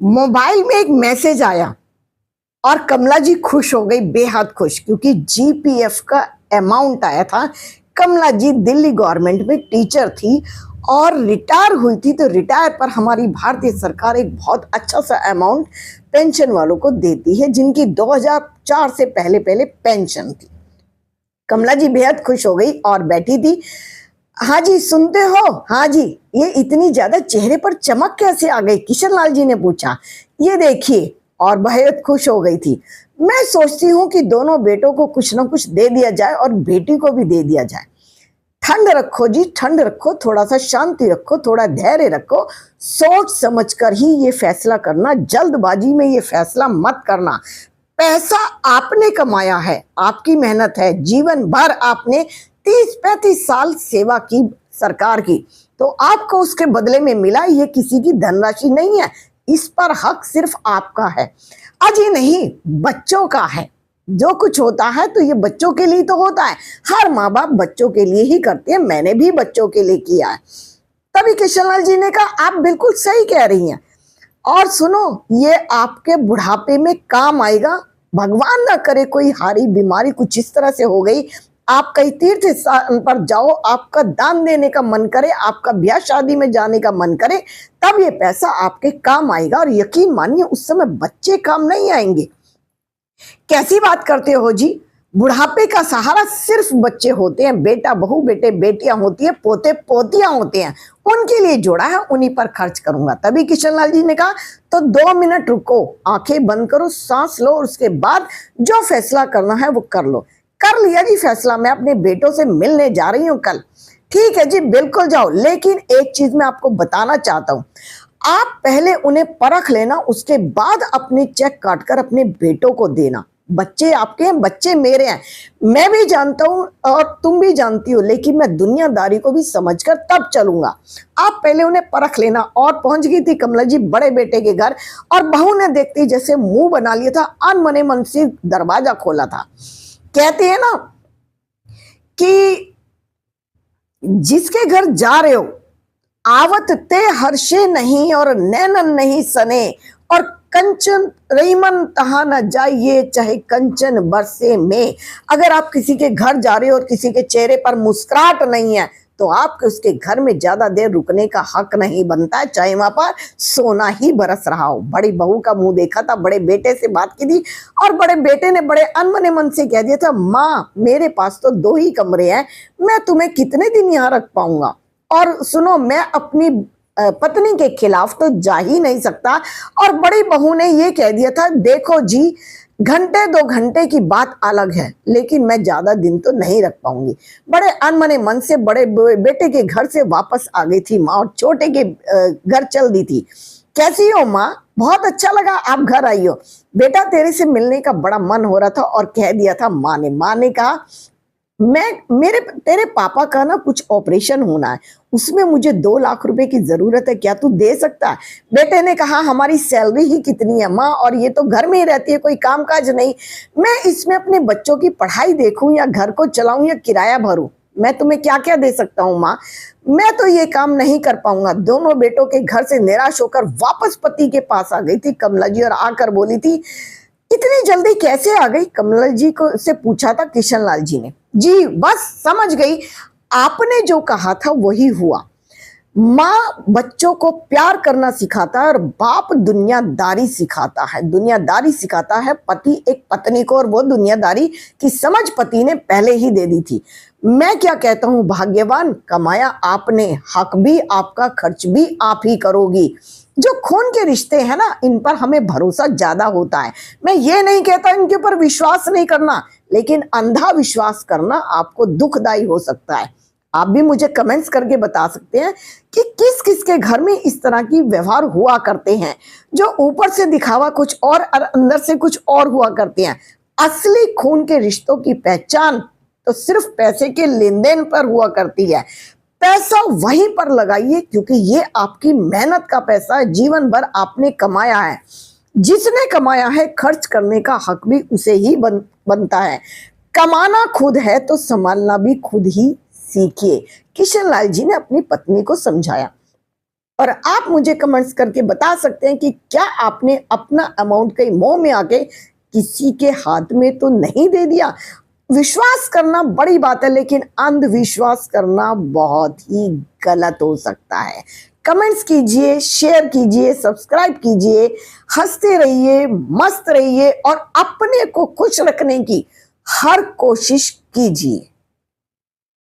Mobile में एक message आया और कमला जी खुश हो गई, बेहद खुश, क्योंकि जीपीएफ का अमाउंट आया था। कमला जी दिल्ली गवर्नमेंट में टीचर थी और रिटायर हुई थी, तो रिटायर पर हमारी भारतीय सरकार एक बहुत अच्छा सा अमाउंट पेंशन वालों को देती है, जिनकी 2004 से पहले पहले पेंशन थी। कमला जी बेहद खुश हो गई और बैठी थी। हाँ जी, सुनते हो? हाँ जी। ये इतनी ज्यादा चेहरे पर चमक कैसे आ गई? किशन लाल जी ने पूछा। ये देखिए, और बेहद खुश हो गई थी। मैं सोचती हूँ कि दोनों बेटों को कुछ ना कुछ दे दिया जाए और बेटी को भी दे दिया जाए। ठंड रखो जी, ठंड रखो, थोड़ा सा शांति रखो, थोड़ा धैर्य रखो, सोच समझ कर ही ये फैसला करना, जल्दबाजी में ये फैसला मत करना। पैसा आपने कमाया है, आपकी मेहनत है, जीवन भर आपने 30-35 साल सेवा की सरकार की, तो आपको उसके बदले में मिला। ये किसी की धनराशि नहीं है, इस पर हक सिर्फ आपका है। अजी नहीं, बच्चों का है। जो कुछ होता है तो ये बच्चों के लिए तो होता है। हर माँ बाप बच्चों के लिए ही करते हैं, मैंने भी बच्चों के लिए किया है। तभी किशनलाल जी ने कहा, आप बिल्कुल सही कह रही हैं, और सुनो, ये आपके बुढ़ापे में काम आएगा। भगवान ना करे कोई हारी बीमारी कुछ इस तरह से हो गई, आप कहीं तीर्थ स्थान पर जाओ, आपका दान देने का मन करे, आपका ब्याह शादी में जाने का मन करे, तब ये पैसा आपके काम आएगा। और यकीन मानिए, उस समय बच्चे काम नहीं आएंगे। कैसी बात करते हो जी? बुढ़ापे का सहारा सिर्फ बच्चे होते हैं। बेटा बहू, बेटे बेटियां होती है, पोते पोतियां होते हैं, उनके लिए जोड़ा है, उन्हीं पर खर्च करूंगा। तभी किशनलाल जी ने कहा, तो 2 मिनट रुको, आंखें बंद करो, सांस लो, और उसके बाद जो फैसला करना है वो कर लो। कर लिया जी फैसला, मैं अपने बेटों से मिलने जा रही हूँ कल। ठीक है जी, बिल्कुल जाओ, लेकिन एक चीज मैं आपको बताना चाहता हूँ, आप पहले उन्हें परख लेना, उसके बाद अपने चेक काटकर अपने बेटों को देना। बच्चे आपके हैं, बच्चे मेरे हैं, मैं भी जानता हूं और तुम भी जानती हो, लेकिन मैं दुनियादारी को भी समझकर तब चलूंगा। आप पहले उन्हें परख लेना। और पहुंच गई थी कमला जी बड़े बेटे के घर, और बहू ने देखते जैसे मुंह बना लिया था, अनमने मन से दरवाजा खोला था। कहते हैं ना कि जिसके घर जा रहे हो, आवत ते हर्षे नहीं और नैनन नहीं सने, और कंचन रहीमन तहा न जाइए, चाहे कंचन बरसे में। अगर आप किसी के घर जा रहे हो और किसी के चेहरे पर मुस्कुराहट नहीं है, तो आपके उसके घर में ज्यादा देर रुकने का हक नहीं बनता है, चाहे वहां पर सोना ही बरस रहा हो। बड़ी बहू का मुंह देखा था, बड़े बेटे से बात की थी, और बड़े बेटे ने बड़े अनमने मन से कह दिया था, माँ मेरे पास तो 2 ही कमरे हैं, मैं तुम्हें कितने दिन यहाँ रख पाऊंगा। और सुनो, मैं अपनी पत्नी के खिलाफ तो जा ही नहीं सकता। और बड़ी बहू ने ये कह दिया था, देखो जी, घंटे 2 घंटे की बात अलग है, लेकिन मैं ज्यादा दिन तो नहीं रख पाऊंगी। बड़े अनमने मन से बड़े बेटे के घर से वापस आ गई थी माँ, और छोटे के घर चल दी थी। कैसी हो माँ? बहुत अच्छा लगा आप घर आई हो। बेटा तेरे से मिलने का बड़ा मन हो रहा था। और कह दिया था माँ ने कहा, तेरे पापा का ना कुछ ऑपरेशन होना है, उसमें मुझे 2 लाख रुपए की जरूरत है, क्या तू दे सकता है? बेटे ने कहा, हमारी सैलरी ही कितनी है माँ, और ये तो घर में ही रहती है, कोई काम काज नहीं, मैं इसमें अपने बच्चों की पढ़ाई देखूं या घर को चलाऊं या किराया भरूं, मैं तुम्हें क्या क्या दे सकता हूँ माँ, मैं तो ये काम नहीं कर पाऊंगा। दोनों बेटों के घर से निराश होकर वापस पति के पास आ गई थी कमला जी, और आकर बोली थी, इतनी जल्दी कैसे आ गई? कमला जी को से पूछा था किशनलाल जी ने। जी बस समझ गई, आपने जो कहा था वही हुआ। माँ बच्चों को प्यार करना सिखाता है और बाप दुनियादारी सिखाता है। दुनियादारी सिखाता है पति एक पत्नी को, और वो दुनियादारी की समझ पति ने पहले ही दे दी थी। मैं क्या कहता हूँ, भाग्यवान, कमाया आपने, हक भी आपका, खर्च भी आप ही करोगी। जो खून के रिश्ते हैं ना, इन पर हमें भरोसा ज्यादा होता है। मैं ये नहीं कहता इनके ऊपर विश्वास नहीं करना, लेकिन अंधा विश्वास करना आपको दुखदाई हो सकता है। आप भी मुझे कमेंट्स करके बता सकते हैं कि किस किस के घर में इस तरह की व्यवहार हुआ करते हैं, जो ऊपर से दिखावा कुछ और अंदर से कुछ और हुआ करते हैं। असली खून के रिश्तों की पहचान तो सिर्फ पैसे के लेन देन पर हुआ करती है। पैसा वहीं पर लगाइए, क्योंकि ये आपकी मेहनत का पैसा है, जीवन भर आपने कमाया है। जिसने कमाया है, खर्च करने का हक भी उसे ही बनता है। कमाना खुद है तो संभालना भी खुद ही सीखिए। किशनलाल जी ने अपनी पत्नी को समझाया। और आप मुझे कमेंट्स करके बता सकते हैं कि क्या आपने अपना अमाउंट कहीं मोह में आके किसी के हाथ में तो नहीं दे दिया। विश्वास करना बड़ी बात है, लेकिन अंधविश्वास करना बहुत ही गलत हो सकता है। कमेंट्स कीजिए, शेयर कीजिए, सब्सक्राइब कीजिए, हंसते रहिए, मस्त रहिए और अपने को खुश रखने की हर कोशिश कीजिए।